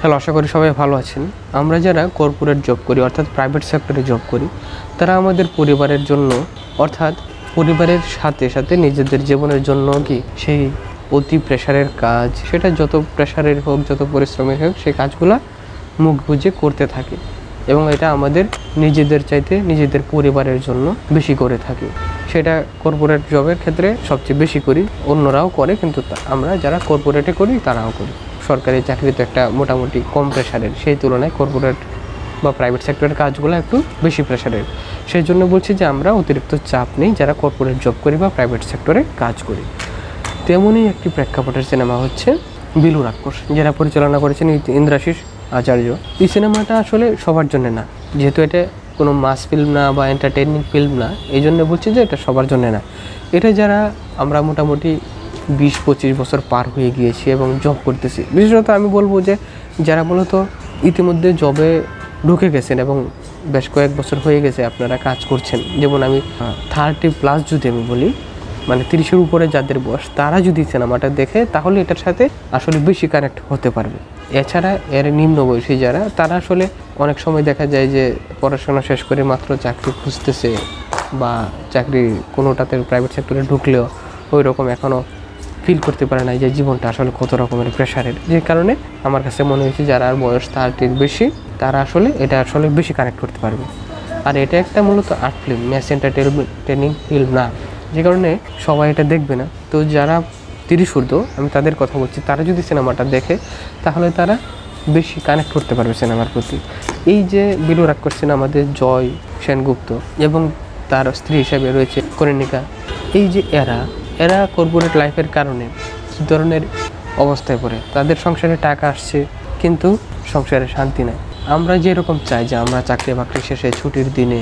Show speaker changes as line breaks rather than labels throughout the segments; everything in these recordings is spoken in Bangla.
হ্যালো, আশা করি সবাই ভালো আছেন। আমরা যারা কর্পোরেট জব করি অর্থাৎ প্রাইভেট সেক্টরে জব করি, তারা আমাদের পরিবারের জন্য অর্থাৎ পরিবারের সাথে সাথে নিজেদের জীবনের জন্য কি সেই অতি প্রেশারের কাজ, সেটা যত প্রেশারের হোক, যত পরিশ্রমের হোক, সেই কাজগুলো মুখ বুজে করতে থাকে এবং এটা আমাদের নিজেদের চাইতে নিজেদের পরিবারের জন্য বেশি করে থাকি। সেটা কর্পোরেট জবের ক্ষেত্রে সবচেয়ে বেশি করি, অন্যরাও করে, কিন্তু আমরা যারা কর্পোরেটে করি তারাও করি। সরকারি চাকরি তো একটা মোটামুটি কম প্রেশারের, সেই তুলনায় কর্পোরেট বা প্রাইভেট সেক্টরের কাজগুলো একটু বেশি প্রেশারের। সেই জন্য বলছি যে আমরা অতিরিক্ত চাপ নেই যারা কর্পোরেট জব করি বা প্রাইভেট সেক্টরে কাজ করি। তেমনই একটি প্রেক্ষাপটের সিনেমা হচ্ছে বিলু রাক্ষস, যারা পরিচালনা করেছেন ইন্দ্রাশিস আচার্য। এই সিনেমাটা আসলে সবার জন্য না, যেহেতু এটা কোনো মাস ফিল্ম না বা এন্টারটেইনিং ফিল্ম না, এই জন্য বলছি যে এটা সবার জন্য না। এটা যারা আমরা মোটামুটি 20-25 বছর পার হয়ে গিয়েছি এবং জব করতেছি, বিশেষত আমি বলবো যে যারা মূলত ইতিমধ্যে জবে ঢুকে গেছেন এবং বেশ কয়েক বছর হয়ে গেছে আপনারা কাজ করছেন, যেমন আমি 30+ যদি আমি বলি, মানে 30-এর উপরে যাদের বয়স, তারা যদি সিনেমাটা দেখে তাহলে এটার সাথে আসলে বেশি কানেক্ট হতে পারবে। এছাড়া এর নিম্ন বয়সী যারা, তারা আসলে অনেক সময় দেখা যায় যে পড়াশোনা শেষ করে মাত্র চাকরি খুঁজতেছে বা চাকরি কোনোটাতে প্রাইভেট সেক্টরে ঢুকলেও ওই রকম এখনও ফিল করতে পারে না যে জীবনটা আসলে কত রকমের প্রেশারের। যে কারণে আমার কাছে মনে হয়েছে যারা বয়স 30-এর বেশি, তারা আসলে এটা আসলে বেশি কানেক্ট করতে পারবে। আর এটা একটা মূলত art film, mass entertaining film না, যে কারণে সবাই এটা দেখবে না। তো যারা 30 ঊর্ধ্ব, আমি তাদের কথা বলছি, তারা যদি সিনেমাটা দেখে তাহলে তারা বেশি কানেক্ট করতে পারবে সিনেমার প্রতি। এই যে বিলু রাক্ষস সিনেমাদের জয় সেনগুপ্ত এবং তার স্ত্রী হিসাবে রয়েছে কনিনিকা, এই যে এরা কর্পোরেট লাইফের কারণে কী ধরনের অবস্থায় পড়ে, তাদের সংসারে টাকা আসছে কিন্তু সংসারে শান্তি নেই। আমরা যেরকম চাই যে আমরা চাকরি বাকরি শেষে ছুটির দিনে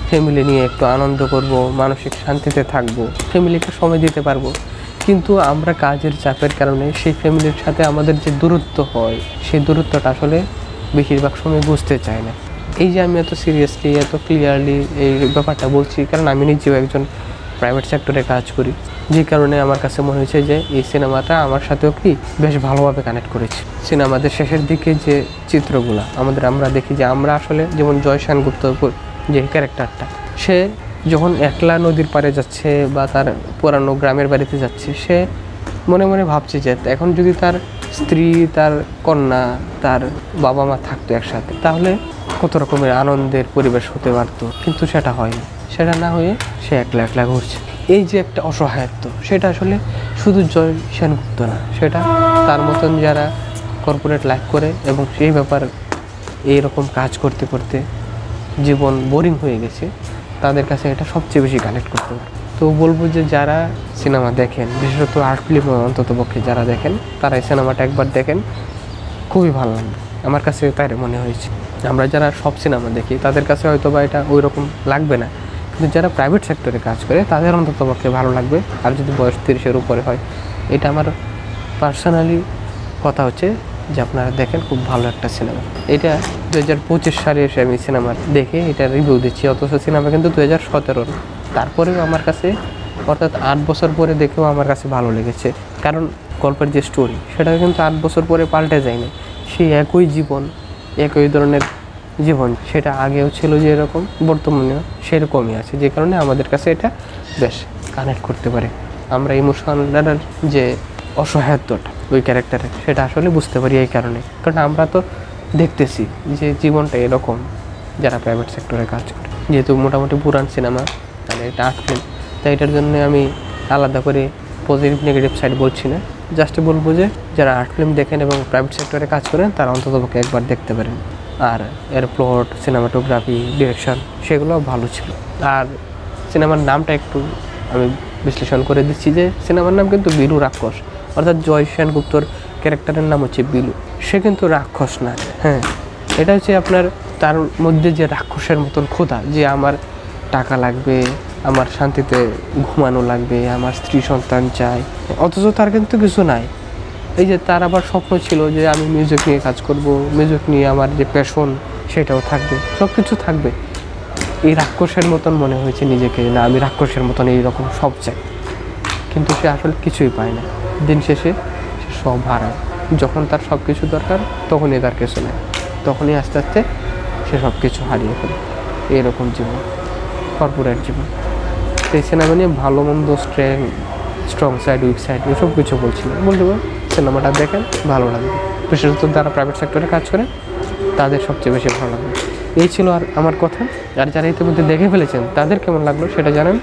ফ্যামিলি নিয়ে একটু আনন্দ করব, মানসিক শান্তিতে থাকব, ফ্যামিলিকে সময় দিতে পারবো, কিন্তু আমরা কাজের চাপের কারণে সেই ফ্যামিলির সাথে আমাদের যে দূরত্ব হয়, সেই দূরত্বটা আসলে বেশিরভাগ সময় বুঝতে চাই না। এই যে আমি এত সিরিয়াসলি, এত ক্লিয়ারলি এই ব্যাপারটা বলছি, কারণ আমি নিজেও একজন প্রাইভেট সেক্টরে কাজ করি, যে কারণে আমার কাছে মনে হয়েছে যে এই সিনেমাটা আমার সাথেও কি বেশ ভালোভাবে কানেক্ট করেছি। সিনেমাদের শেষের দিকে যে চিত্রগুলো আমরা দেখি যে আমরা আসলে, যেমন জয় সেনগুপ্ত যে ক্যারেক্টারটা, সে যখন একলা নদীর পাড়ে যাচ্ছে বা তার পুরানো গ্রামের বাড়িতে যাচ্ছে, সে মনে মনে ভাবছে যে এখন যদি তার স্ত্রী, তার কন্যা, তার বাবা মা থাকতো একসাথে, তাহলে কত রকমের আনন্দের পরিবেশ হতে পারত, কিন্তু সেটা হয়নি। সেটা না হয়ে সে একলা ঘুরছে। এই যে একটা অসহায়ত্ব, সেটা আসলে শুধু জয় সেনগুপ্ত না, সেটা তার মতন যারা কর্পোরেট লাইফ করে এবং সেই ব্যাপার এইরকম কাজ করতে করতে জীবন বোরিং হয়ে গেছে, তাদের কাছে এটা সবচেয়ে বেশি কানেক্ট করতে পারে। তো বলবো যে যারা সিনেমা দেখেন, বিশেষত আর্ট ফিল্ম অন্তত পক্ষে যারা দেখেন, তারা এই সিনেমাটা একবার দেখেন, খুবই ভালো লাগবে। আমার কাছে তাই মনে হয়েছে। আমরা যারা সব সিনেমা দেখি তাদের কাছে হয়তো বা এটা ওই রকম লাগবে না, কিন্তু যারা প্রাইভেট সেক্টরে কাজ করে তাদের অন্তত পক্ষে ভালো লাগবে। আর যদি বয়স 30-এর উপরে হয়, এটা আমার পার্সোনালি কথা হচ্ছে যে আপনারা দেখেন, খুব ভালো একটা সিনেমা। এটা 2025 সালে এসে আমি সিনেমা দেখে এটা রিভিউ দিচ্ছি, অথচ সিনেমা কিন্তু 2017। তারপরেও আমার কাছে, অর্থাৎ 8 বছর পরে দেখেও আমার কাছে ভালো লেগেছে, কারণ গল্পের যে স্টোরি, সেটা কিন্তু 8 বছর পরে পাল্টে যায়নি। সেই একই জীবন, একই ধরনের জীবন, সেটা আগেও ছিল যেরকম, বর্তমানেও সেরকমই আছে, যে কারণে আমাদের কাছে এটা বেশ কানেক্ট করতে পারে। আমরা ইমোশনাল যে অসহায়ত্বটা ওই ক্যারেক্টারে, সেটা আসলে বুঝতে পারি এই কারণে, কারণ আমরা তো দেখতেছি যে জীবনটা এরকম যারা প্রাইভেট সেক্টরে কাজ করে। যেহেতু মোটামুটি পুরান সিনেমা, মানে এটা আর্ট ফিল্ম, তাই এটার জন্য আমি আলাদা করে পজিটিভ নেগেটিভ সাইড বলছি না, জাস্ট বলবো যে যারা আর্ট ফিল্ম দেখেন এবং প্রাইভেট সেক্টরে কাজ করেন, তারা অন্ততপক্ষে একবার দেখতে পারেন। আর এর প্লট, সিনেমাটোগ্রাফি, ডিরেকশন, সেগুলোও ভালো ছিল। আর সিনেমার নামটা একটু আমি বিশ্লেষণ করে দিচ্ছি যে সিনেমার নাম কিন্তু বিলু রাক্ষস, অর্থাৎ জয় সেনগুপ্তর ক্যারেক্টারের নাম হচ্ছে বিলু। সে কিন্তু রাক্ষস না, হ্যাঁ, এটা হচ্ছে আপনার তার মধ্যে যে রাক্ষসের মতন ক্ষুধা, যে আমার টাকা লাগবে, আমার শান্তিতে ঘুমানো লাগবে, আমার স্ত্রী সন্তান চাই, অথচ তার কিন্তু কিছু নাই। এই যে তার আবার স্বপ্ন ছিল যে আমি মিউজিক নিয়ে কাজ করব, মিউজিক নিয়ে আমার যে প্যাশন সেটাও থাকবে, সব কিছু থাকবে। এই রাক্ষসের মতন মনে হয়েছে নিজেকে, না আমি রাক্ষসের মতন এইরকম সব চাই, কিন্তু সে আসলে কিছুই পায় না। দিন শেষে সে সব হারায়। যখন তার সব কিছু দরকার তখনই তার কিছু নেই, তখনই আস্তে আস্তে সে সব কিছু হারিয়ে ফেলে। এরকম জীবন কর্পোরেট জীবন। তো এই সিনেমা নিয়ে ভালো মন্দ, স্ট্রং সাইড, উইক সাইড, এসব কিছু বলছিলাম। বলতে পারেন সিনেমাটা দেখেন, ভালো লাগবে। বিশেষত যারা প্রাইভেট সেক্টরে কাজ করে তাদের সবচেয়ে বেশি ভালো লাগবে। এই ছিল আর আমার কথা। আর যারা ইতিমধ্যে দেখে ফেলেছেন তাদের কেমন লাগলো সেটা জানেন।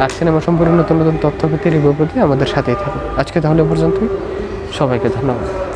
আর সিনেমা সম্পর্কে নতুন নতুন তথ্য পেতে রিভিউ পেতে আমাদের সাথেই থাকুন। আজকে তাহলে পর্যন্তই, সবাইকে ধন্যবাদ।